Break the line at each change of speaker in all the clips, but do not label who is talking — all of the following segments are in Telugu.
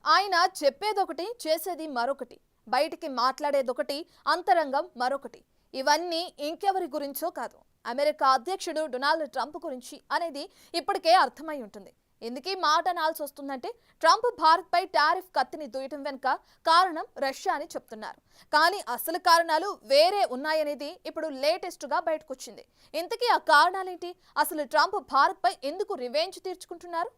ఆయన చెప్పేదొకటి చేసేది మరొకటి, బయటికి మాట్లాడేదొకటి అంతరంగం మరొకటి. ఇవన్నీ ఇంకెవరి గురించో కాదు, అమెరికా అధ్యక్షుడు డొనాల్డ్ ట్రంప్ గురించి అనేది ఇప్పటికే అర్థమై ఉంటుంది. ఎందుకీ మాట అనాల్సి వస్తుందంటే ట్రంప్ భారత్పై టారిఫ్ కత్తిని దూయటం వెనుక కారణం రష్యా అని చెప్తున్నారు. కానీ అసలు కారణాలు వేరే ఉన్నాయనేది ఇప్పుడు లేటెస్ట్గా బయటకొచ్చింది. ఇంతకీ ఆ కారణాలేంటి? అసలు ట్రంప్ భారత్పై ఎందుకు రివెంజ్ తీర్చుకుంటున్నారు?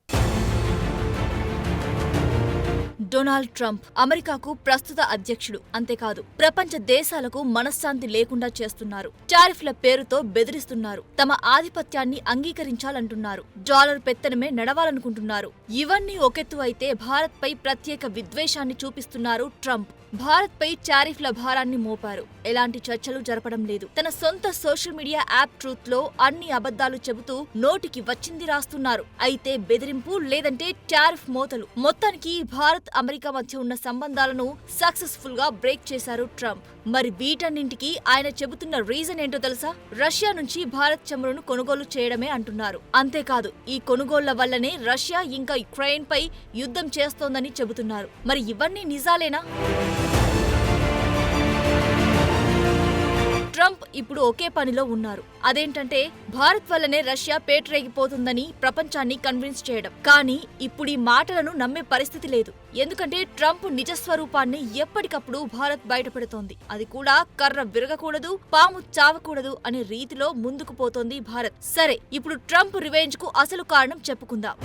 డొనాల్డ్ ట్రంప్ అమెరికాకు ప్రస్తుత అధ్యక్షుడు. అంతేకాదు, ప్రపంచ దేశాలకు మనశ్శాంతి లేకుండా చేస్తున్నారు. టారిఫ్ల పేరుతో బెదిరిస్తున్నారు. తమ ఆధిపత్యాన్ని అంగీకరించాలంటున్నారు. డాలర్ పెత్తనమే నడవాలనుకుంటున్నారు. ఇవన్నీ ఒకెత్తు అయితే భారత్పై ప్రత్యేక విద్వేషాన్ని చూపిస్తున్నారు ట్రంప్. భారత్పై టారిఫ్ల భారాన్ని మోపారు. ఎలాంటి చర్చలు జరపడం లేదు. తన సొంత సోషల్ మీడియా యాప్ ట్రూత్ లో అన్ని అబద్ధాలు చెబుతూ నోటికి వచ్చింది రాస్తున్నారు. అయితే బెదిరింపు లేదంటే టారిఫ్ మోతలు. మొత్తానికి భారత్ అమెరికా మధ్య ఉన్న సంబంధాలను సక్సెస్ఫుల్ గా బ్రేక్ చేశారు ట్రంప్. మరి వీటన్నింటికి ఆయన చెబుతున్న రీజన్ ఏంటో తెలుసా? రష్యా నుంచి భారత్ చమురును కొనుగోలు చేయడమే అంటున్నారు. అంతేకాదు, ఈ కొనుగోళ్ల వల్లనే రష్యా ఇంకా యుక్రెయిన్ పై యుద్ధం చేస్తోందని చెబుతున్నారు. మరి ఇవన్నీ నిజాలేనా? ట్రంప్ ఇప్పుడు ఒకే పనిలో ఉన్నారు. అదేంటంటే భారత్ వల్లనే రష్యా పేటరేగిపోతుందని ప్రపంచాన్ని కన్విన్స్ చేయడం. కానీ ఇప్పుడు ఈ మాటలను నమ్మే పరిస్థితి లేదు. ఎందుకంటే ట్రంప్ నిజస్వరూపాన్ని ఎప్పటికప్పుడు భారత్ బయటపెడుతోంది. అది కూడా కర్ర విరగకూడదు, పాము చావకూడదు అనే రీతిలో ముందుకు పోతోంది భారత్. సరే, ఇప్పుడు ట్రంప్ రివెంజ్ కు అసలు కారణం చెప్పుకుందాం.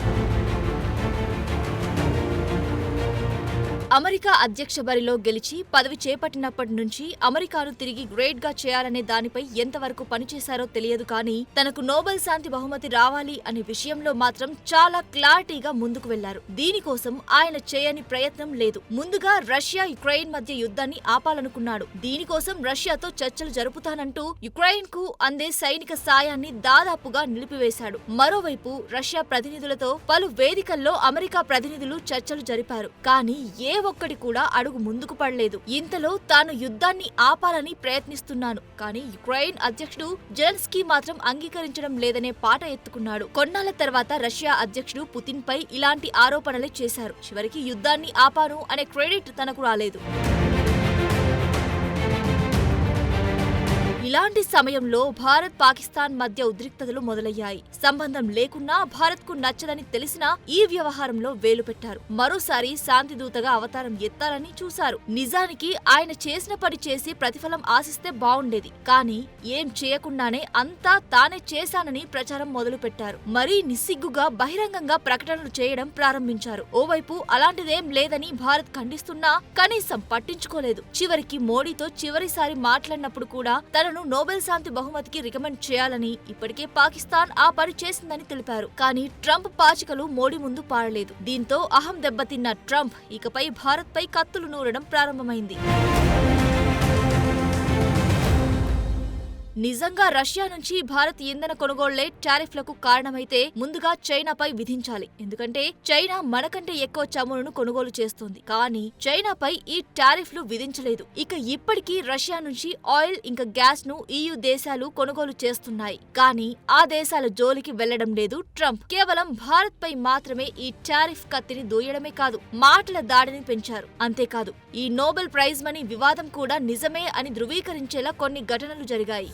అమెరికా అధ్యక్ష బరిలో గెలిచి పదవి చేపట్టినప్పటి నుంచి అమెరికాను తిరిగి గ్రేట్ గా చేయాలనే దానిపై ఎంతవరకు పనిచేశారో తెలియదు. కానీ తనకు నోబెల్ శాంతి బహుమతి రావాలి అనే విషయంలో మాత్రం చాలా క్లారిటీగా ముందుకు వెళ్లారు. దీనికోసం ఆయన చేయని ప్రయత్నం లేదు. ముందుగా రష్యా యుక్రెయిన్ మధ్య యుద్ధాన్ని ఆపాలనుకున్నాడు. దీనికోసం రష్యాతో చర్చలు జరుపుతానంటూ యుక్రెయిన్ కు అందే సైనిక సాయాన్ని దాదాపుగా నిలిపివేశాడు. మరోవైపు రష్యా ప్రతినిధులతో పలు వేదికల్లో అమెరికా ప్రతినిధులు చర్చలు జరిపారు. కానీ ఒక్కటి కూడా అడుగు ముందుకు పడలేదు. ఇంతలో తాను యుద్ధాన్ని ఆపాలని ప్రయత్నిస్తున్నాను, కానీ యుక్రెయిన్ అధ్యక్షుడు జెలెన్స్కీ మాత్రం అంగీకరించడం లేదనే పాట ఎత్తుకున్నాడు. కొన్నాళ్ల తర్వాత రష్యా అధ్యక్షుడు పుతిన్ పై ఇలాంటి ఆరోపణలే చేశారు. చివరికి యుద్ధాన్ని ఆపాను అనే క్రెడిట్ తనకు రాలేదు. ఇలాంటి సమయంలో భారత్ పాకిస్తాన్ మధ్య ఉద్రిక్తతలు మొదలయ్యాయి. సంబంధం లేకున్నా భారత్ కు నచ్చదని తెలిసినా ఈ వ్యవహారంలో వేలు పెట్టారు. మరోసారి శాంతిదూతగా అవతారం ఎత్తాలని చూశారు. నిజానికి ఆయన చేసిన పని చేసి ప్రతిఫలం ఆశిస్తే బావుండేది. కానీ ఏం చేయకుండానే అంతా తానే చేశానని ప్రచారం మొదలుపెట్టారు. మరీ నిస్సిగ్గుగా బహిరంగంగా ప్రకటనలు చేయడం ప్రారంభించారు. ఓవైపు అలాంటిదేం లేదని భారత్ ఖండిస్తున్నా కనీసం పట్టించుకోలేదు. చివరికి మోడీతో చివరిసారి మాట్లాడినప్పుడు కూడా తనను నోబెల్ శాంతి బహుమతికి రికమెండ్ చేయాలని ఇప్పటికే పాకిస్తాన్ ఆ పని చేసిందని తెలిపారు. కానీ ట్రంప్ పాచికలు మోడీ ముందు పారలేదు. దీంతో అహం దెబ్బతిన్న ట్రంప్ ఇకపై భారత్ పై కత్తులు నూరడం ప్రారంభమైంది. నిజంగా రష్యా నుంచి భారత్ ఇంధన కొనుగోళ్లే టారిఫ్లకు కారణమైతే ముందుగా చైనాపై విధించాలి. ఎందుకంటే చైనా మనకంటే ఎక్కువ చమురును కొనుగోలు చేస్తోంది. కానీ చైనాపై ఈ టారిఫ్లు విధించలేదు. ఇక ఇప్పటికీ రష్యా నుంచి ఆయిల్ ఇంకా గ్యాస్ ను EU దేశాలు కొనుగోలు చేస్తున్నాయి. కానీ ఆ దేశాల జోలికి వెళ్లడం లేదు ట్రంప్. కేవలం భారత్ పై మాత్రమే ఈ టారిఫ్ కత్తిని దూయడమే కాదు, మాటల దాడిని పెంచారు. అంతేకాదు, ఈ నోబెల్ ప్రైజ్ మనీ వివాదం కూడా నిజమే అని ధృవీకరించేలా కొన్ని ఘటనలు జరిగాయి.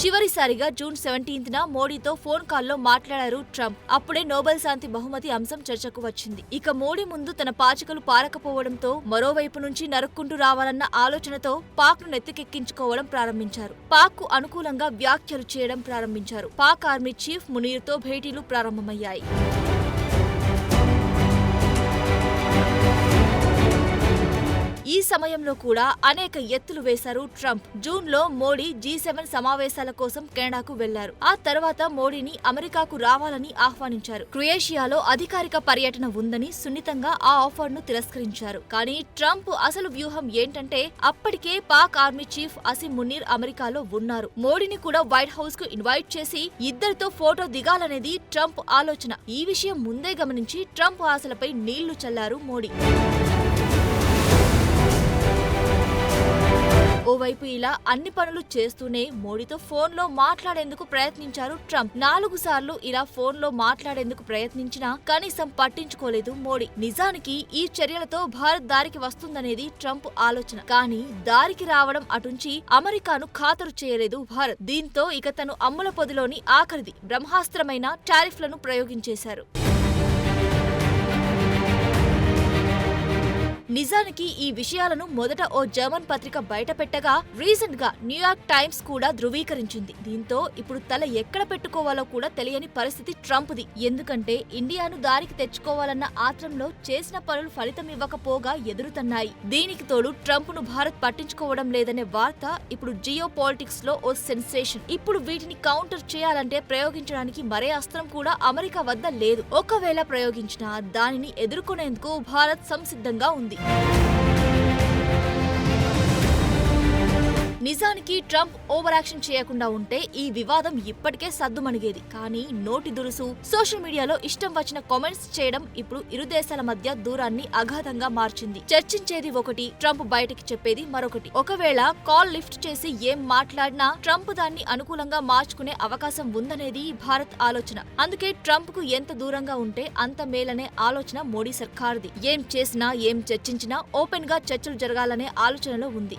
చివరిసారిగా జూన్ 17న మోడీతో ఫోన్ కాల్లో మాట్లాడారు ట్రంప్. అప్పుడే నోబెల్ శాంతి బహుమతి అంశం చర్చకు వచ్చింది. ఇక మోడీ ముందు తన పాచికలు పారకపోవడంతో మరోవైపు నుంచి నరుక్కుంటూ రావాలన్న ఆలోచనతో పాక్ ను నెత్తికెక్కించుకోవడం ప్రారంభించారు. పాక్ కు అనుకూలంగా వ్యాఖ్యలు చేయడం ప్రారంభించారు. పాక్ ఆర్మీ చీఫ్ మునీర్ తో భేటీలు ప్రారంభమయ్యాయి. ఈ సమయంలో కూడా అనేక ఎత్తులు వేశారు ట్రంప్. జూన్ లో మోడీ G7 సమావేశాల కోసం కెనడాకు వెళ్లారు. ఆ తర్వాత మోడీని అమెరికాకు రావాలని ఆహ్వానించారు. క్రొయేషియాలో అధికారిక పర్యటన ఉందని సున్నితంగా ఆ ఆఫర్ ను తిరస్కరించారు. కానీ ట్రంప్ అసలు వ్యూహం ఏంటంటే అప్పటికే పాక్ ఆర్మీ చీఫ్ అసిమ్ మునీర్ అమెరికాలో ఉన్నారు. మోడీని కూడా వైట్ హౌస్ కు ఇన్వైట్ చేసి ఇద్దరితో ఫోటో దిగాలనేది ట్రంప్ ఆలోచన. ఈ విషయం ముందే గమనించి ట్రంప్ ఆశలపై నీళ్లు చల్లారు మోడీ. ఓవైపు ఇలా అన్ని పనులు చేస్తూనే మోడీతో ఫోన్లో మాట్లాడేందుకు ప్రయత్నించారు ట్రంప్. 4 సార్లు ఇలా ఫోన్లో మాట్లాడేందుకు ప్రయత్నించినా కనీసం పట్టించుకోలేదు మోడీ. నిజానికి ఈ చర్యలతో భారత్ దారికి వస్తుందనేది ట్రంప్ ఆలోచన. కానీ దారికి రావడం అటుంచి అమెరికాను ఖాతరు చేయలేదు భారత్. దీంతో ఇక తను అమ్ముల పొదిలోని ఆఖరిది బ్రహ్మాస్త్రమైన టారిఫ్లను ప్రయోగించేశారు. నిజానికి ఈ విషయాలను మొదట ఓ జర్మన్ పత్రిక బయటపెట్టగా రీసెంట్ గా న్యూయార్క్ టైమ్స్ కూడా ధృవీకరించింది. దీంతో ఇప్పుడు తల ఎక్కడ పెట్టుకోవాలో కూడా తెలియని పరిస్థితి ట్రంప్ది. ఎందుకంటే ఇండియాను దారికి తెచ్చుకోవాలన్న ఆత్రంలో చేసిన పనులు ఫలితం ఇవ్వకపోగా ఎదురుతన్నాయి. దీనికి తోడు ట్రంప్ ను భారత్ పట్టించుకోవడం లేదనే వార్త ఇప్పుడు జియో పాలిటిక్స్ లో ఓ సెన్సేషన్. ఇప్పుడు వీటిని కౌంటర్ చేయాలంటే ప్రయోగించడానికి మరే అస్త్రం కూడా అమెరికా వద్ద లేదు. ఒకవేళ ప్రయోగించినా దానిని ఎదుర్కొనేందుకు భారత్ సంసిద్ధంగా ఉంది. నిజానికి ట్రంప్ ఓవర్ యాక్షన్ చేయకుండా ఉంటే ఈ వివాదం ఇప్పటికే సద్దుమణిగేది. కానీ నోటి దురుసు, సోషల్ మీడియాలో ఇష్టం వచ్చిన కామెంట్స్ చేయడం ఇప్పుడు ఇరు దేశాల మధ్య దూరాన్ని అగాధంగా మార్చింది. చర్చించేది ఒకటి, ట్రంప్ బయటికి చెప్పేది మరొకటి. ఒకవేళ కాల్ లిఫ్ట్ చేసి ఏం మాట్లాడినా ట్రంప్ దాన్ని అనుకూలంగా మార్చుకునే అవకాశం ఉందనేది భారత్ ఆలోచన. అందుకే ట్రంప్ కు ఎంత దూరంగా ఉంటే అంత మేలనే ఆలోచన మోడీ సర్కార్ది. ఏం చేసినా ఏం చర్చించినా ఓపెన్ గా చర్చలు జరగాలనే ఆలోచనలో ఉంది.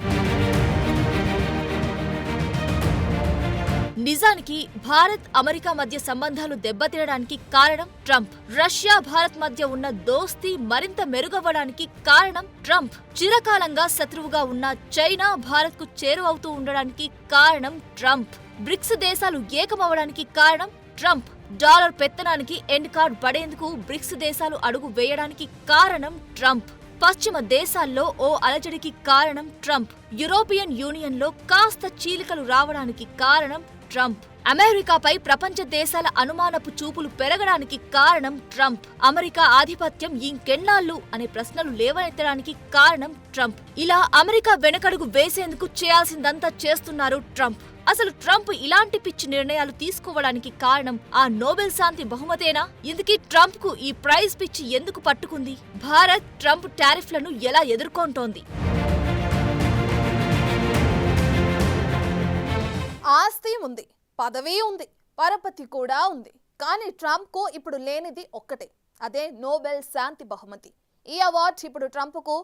నిజానికి భారత్ అమెరికా మధ్య సంబంధాలు దెబ్బతినడానికి కారణం ట్రంప్. రష్యా భారత్ మధ్య ఉన్న దోస్తీ మరింత మెరుగవ్వడానికి కారణం ట్రంప్. చిరకాలంగా శత్రువుగా ఉన్న చైనా భారత్ కు చేరువవుతూ ఉండడానికి కారణం ట్రంప్. బ్రిక్స్ దేశాలు ఏకమవడానికి కారణం ట్రంప్. డాలర్ పెత్తనానికి ఎండ్ కార్డ్ పడేందుకు బ్రిక్స్ దేశాలు అడుగు వేయడానికి కారణం ట్రంప్. పశ్చిమ దేశాల్లో ఓ అలజడికి కారణం ట్రంప్. యూరోపియన్ యూనియన్ లో కాస్త చీలికలు రావడానికి కారణం ట్రంప్. అమెరికాపై ప్రపంచ దేశాల అనుమానపు చూపులు పెరగడానికి కారణం ట్రంప్. అమెరికా ఆధిపత్యం ఇంకెన్నాళ్ళు అనే ప్రశ్నలు లేవనెత్తడానికి కారణం ట్రంప్. ఇలా అమెరికా వెనకడుగు వేసేందుకు చేయాల్సిందంతా చేస్తున్నారు ట్రంప్. అసలు ట్రంప్ ఇలాంటి పిచ్చి నిర్ణయాలు తీసుకోవడానికి కారణం ఆ నోబెల్ శాంతి బహుమతేనా? ఇందుకీ ట్రంప్ కు ఈ ప్రైజ్ పిచ్చి ఎందుకు పట్టుకుంది? భారత్ ట్రంప్ టారిఫ్లను ఎలా ఎదుర్కొంటోంది?
ఆస్తి ఉంది, పదవి ఉంది, పరపతి కూడా ఉంది. కానీ ట్రంప్కు ఇప్పుడు లేనిది ఒక్కటే, అదే నోబెల్ శాంతి బహుమతి. ఈ అవార్డు ఇప్పుడు ట్రంప్కు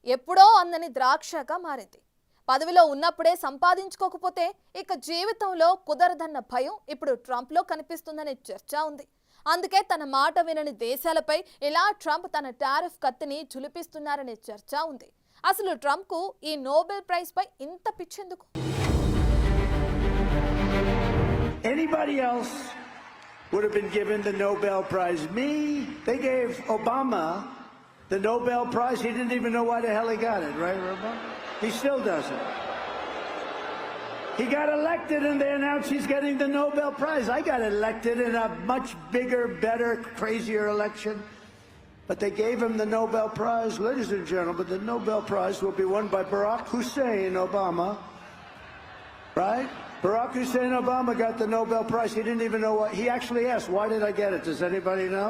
ఎప్పుడో అందని ద్రాక్షగా మారింది. పదవిలో ఉన్నప్పుడే సంపాదించుకోకపోతే ఇక జీవితంలో కుదరదన్న భయం ఇప్పుడు ట్రంప్లో కనిపిస్తుందనే చర్చ ఉంది. అందుకే తన మాట వినని దేశాలపై ఇలా ట్రంప్ తన టారిఫ్ కత్తిని ఝులిపిస్తున్నారనే చర్చ ఉంది. అసలు ట్రంప్కు ఈ నోబెల్ ప్రైజ్ పై ఇంత పిచ్చెందుకు?
Anybody else would have been given the Nobel Prize. Me, they gave Obama the Nobel Prize. He didn't even know why the hell he got it, right, Obama? He still doesn't. He got elected and they announced he's getting the Nobel Prize. I got elected in a much bigger, better, crazier election. But they gave him the Nobel Prize. Ladies and gentlemen, the Nobel Prize will be won by Barack Hussein Obama. Right? Barack Hussein Obama got the Nobel Prize. He didn't even know what. He actually asked, why did I get it? Does anybody know?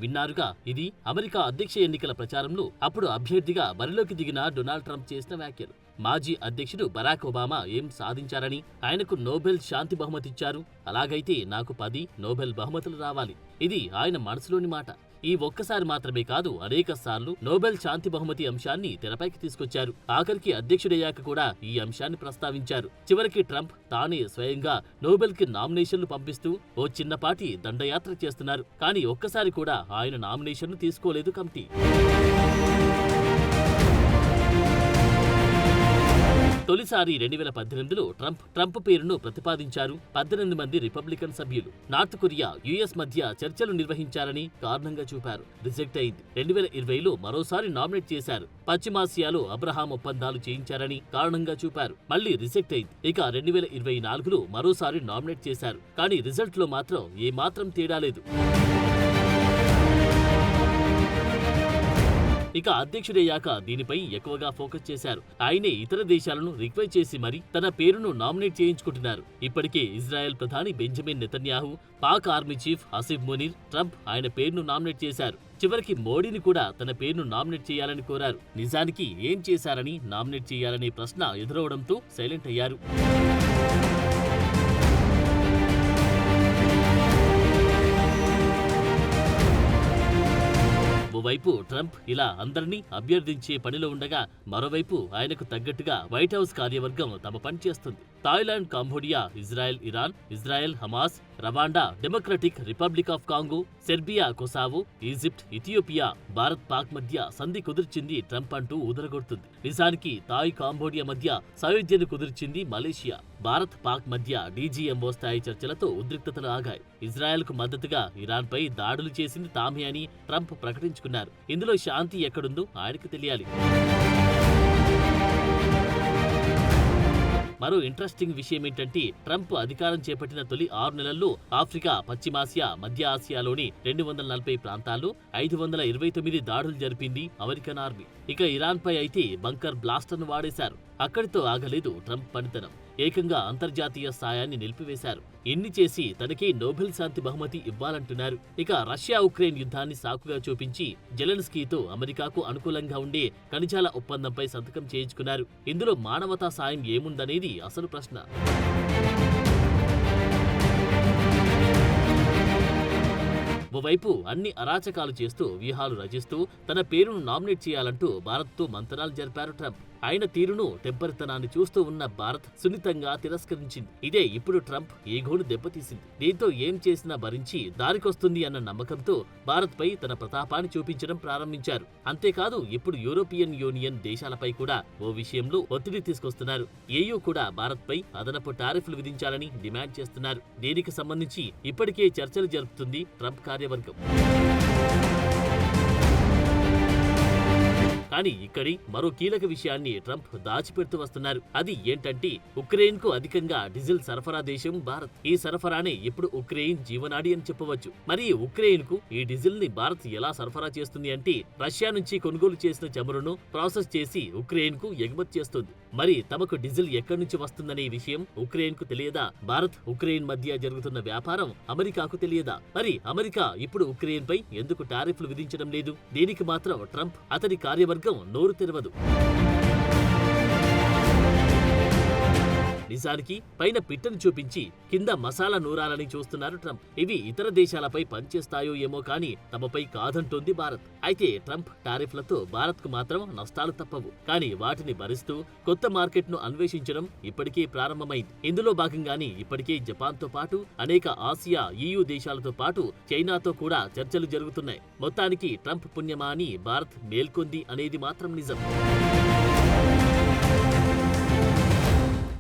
విన్నారుగా, ఇది అమెరికా అధ్యక్ష ఎన్నికల ప్రచారంలో అప్పుడు అభ్యర్థిగా బరిలోకి దిగిన డొనాల్డ్ ట్రంప్ చేసిన వ్యాఖ్యలు. మాజీ అధ్యక్షుడు బరాక్ ఒబామా ఏం సాధించారని ఆయనకు నోబెల్ శాంతి బహుమతి ఇచ్చారు, అలాగైతే నాకు 10 నోబెల్ బహుమతులు రావాలి. ఇది ఆయన మనసులోని మాట. ఈ ఒక్కసారి మాత్రమే కాదు, అనేక సార్లు నోబెల్ శాంతి బహుమతి అంశాన్ని తెరపైకి తీసుకొచ్చారు. ఆఖరికి అధ్యక్షుడయ్యాక కూడా ఈ అంశాన్ని ప్రస్తావించారు. చివరికి ట్రంప్ తానే స్వయంగా నోబెల్ కి నామినేషన్లు పంపిస్తూ ఓ చిన్నపాటి దండయాత్ర చేస్తున్నారు. కానీ ఒక్కసారి కూడా ఆయన నామినేషన్లు తీసుకోలేదు కమిటీ. తొలిసారి 2018లో ట్రంప్ పేరును ప్రతిపాదించారు 18 మంది రిపబ్లికన్ సభ్యులు. నార్త్ కొరియా, యుఎస్ మధ్య చర్చలు నిర్వహించారని కారణంగా చూపారు. రిజెక్ట్ అయింది. 2020లో మరోసారి నామినేట్ చేశారు. పశ్చిమాసియాలో అబ్రహాం ఒప్పందాలు చేయించారని కారణంగా చూపారు. మళ్లీ రిజెక్ట్ అయింది. ఇక 2024లో మరోసారి నామినేట్ చేశారు. కానీ రిజల్ట్ లో మాత్రం ఏమాత్రం తేడా లేదు. ఇక అధ్యక్షుడయ్యాక దీనిపై ఎక్కువగా ఫోకస్ చేశారు. ఆయనే ఇతర దేశాలను రిక్వెస్ట్ చేసి మరి తన పేరును నామినేట్ చేయించుకుంటున్నారు. ఇప్పటికే ఇజ్రాయెల్ ప్రధాని Benjamin Netanyahu, Pak army chief Haseeb Munir, Trump ఆయన పేరును నామినేట్ చేశారు. చివరికి మోడీని కూడా తన పేరును నామినేట్ చేయాలని కోరారు. నిజానికి ఏం చేశారని నామినేట్ చేయాలనే ప్రశ్న ఎదురవడంతో సైలెంట్ అయ్యారు. ఓవైపు ట్రంప్ ఇలా అందరినీ అభ్యర్థించే పనిలో ఉండగా, మరోవైపు ఆయనకు తగ్గట్టుగా వైట్ హౌస్ కార్యవర్గం తమ పని చేస్తుంది. Thailand, Cambodia, Israel, Iran, Israel, Hamas, Rwanda, democratic republic of Congo, Serbia, Kosovo, Egypt, Ethiopia, Bharat, Pak మధ్య సంధి కుదిర్చింది ట్రంప్ అంటూ ఊదరగొడుతుంది. నిజానికి థాయ్, కాంబోడియా మధ్య సయోధ్యను కుదిర్చింది మలేషియా. భారత్, పాక్ మధ్య డీజీఎంఓ స్థాయి చర్చలతో ఉద్రిక్తతలు ఆగాయి. ఇజ్రాయెల్కు మద్దతుగా ఇరాన్పై దాడులు చేసింది తామే అని ట్రంప్ ప్రకటించుకున్నారు. ఇందులో శాంతి ఎక్కడుందో ఆయనకు తెలియాలి. మరో ఇంట్రెస్టింగ్ విషయం ఏంటంటే, ట్రంప్ అధికారం చేపట్టిన తొలి 6 నెలల్లో ఆఫ్రికా, పశ్చిమాసియా, మధ్య ఆసియాలోని 240 ప్రాంతాల్లో 529 దాడులు జరిపింది అమెరికన్ ఆర్మీ. ఇక ఇరాన్పై అయితే బంకర్ బ్లాస్టర్ను వాడేశారు. అక్కడితో ఆగలేదు ట్రంప్ పనితనం. ఏకంగా అంతర్జాతీయ సాయాన్ని నిలిపివేశారు. ఇన్ని చేసి తనకే నోబెల్ శాంతి బహుమతి ఇవ్వాలంటున్నారు. ఇక రష్యా ఉక్రెయిన్ యుద్ధాన్ని సాకుగా చూపించి జెలెన్స్కీతో అమెరికాకు అనుకూలంగా ఉండే ఖనిజాల ఒప్పందంపై సంతకం చేయించుకున్నారు. ఇందులో మానవతా సాయం ఏముందనేది అసలు ప్రశ్న. ఓవైపు అన్ని అరాచకాలు చేస్తూ వ్యూహాలు రచిస్తూ తన పేరును నామినేట్ చేయాలంటూ భారత్తో మంతనాలు జరిపారు ట్రంప్. ఆయన తీరును, టెంపరితనాన్ని చూస్తూ ఉన్న భారత్ సున్నితంగా తిరస్కరించింది. ఇదే ఇప్పుడు ట్రంప్ ఈగోను దెబ్బతీసింది. దీంతో ఏం చేసినా భరించి దారికొస్తుంది అన్న నమ్మకంతో భారత్ పై తన ప్రతాపాన్ని చూపించడం ప్రారంభించారు. అంతేకాదు ఇప్పుడు యూరోపియన్ యూనియన్ దేశాలపై కూడా ఓ విషయంలో ఒత్తిడి తీసుకొస్తున్నారు. EU కూడా భారత్ పై అదనపు టారిఫ్లు విధించాలని డిమాండ్ చేస్తున్నారు. దీనికి సంబంధించి ఇప్పటికే చర్చలు జరుపుతుంది ట్రంప్ కార్యవర్గం. కానీ ఇక్కడి మరో కీలక విషయాన్ని ట్రంప్ దాచిపెడుతూ వస్తున్నారు. అది ఏంటంటే, ఉక్రెయిన్ కు అధికంగా డీజిల్ సరఫరా దేశం భారత్. ఈ సరఫరానే ఇప్పుడు ఉక్రెయిన్ జీవనాడి అని చెప్పవచ్చు. మరి ఉక్రెయిన్ కు ఈ డీజిల్ ని భారత్ ఎలా సరఫరా చేస్తుంది అంటే, రష్యా నుంచి కొనుగోలు చేసిన చమురును ప్రాసెస్ చేసి ఉక్రెయిన్ కు ఎగుమతి చేస్తుంది. మరి తమకు డీజిల్ ఎక్కడి నుంచి వస్తుందనే విషయం ఉక్రెయిన్ కు తెలియదా? భారత్, ఉక్రెయిన్ మధ్య జరుగుతున్న వ్యాపారం అమెరికాకు తెలియదా? మరి అమెరికా ఇప్పుడు ఉక్రెయిన్ పై ఎందుకు టారిఫ్లు విధించడం లేదు? దీనికి మాత్రం ట్రంప్, అతని కార్యవర్గం నోరు తెరవదు. నిజానికి పైన పిట్టను చూపించి కింద మసాలా నూరాలని చూస్తున్నారు ట్రంప్. ఇవి ఇతర దేశాలపై పనిచేస్తాయో ఏమో కానీ తమపై కాదంటోంది భారత్. అయితే ట్రంప్ టారిఫ్లతో భారత్ కు మాత్రం నష్టాలు తప్పవు. కానీ వాటిని భరిస్తూ కొత్త మార్కెట్ ను అన్వేషించడం ఇప్పటికే ప్రారంభమైంది. ఇందులో భాగంగానే ఇప్పటికే జపాన్ తో పాటు అనేక ఆసియా, EU దేశాలతో పాటు చైనాతో కూడా చర్చలు జరుగుతున్నాయి. మొత్తానికి ట్రంప్ పుణ్యమా అని భారత్ మేల్కొంది అనేది మాత్రం నిజం.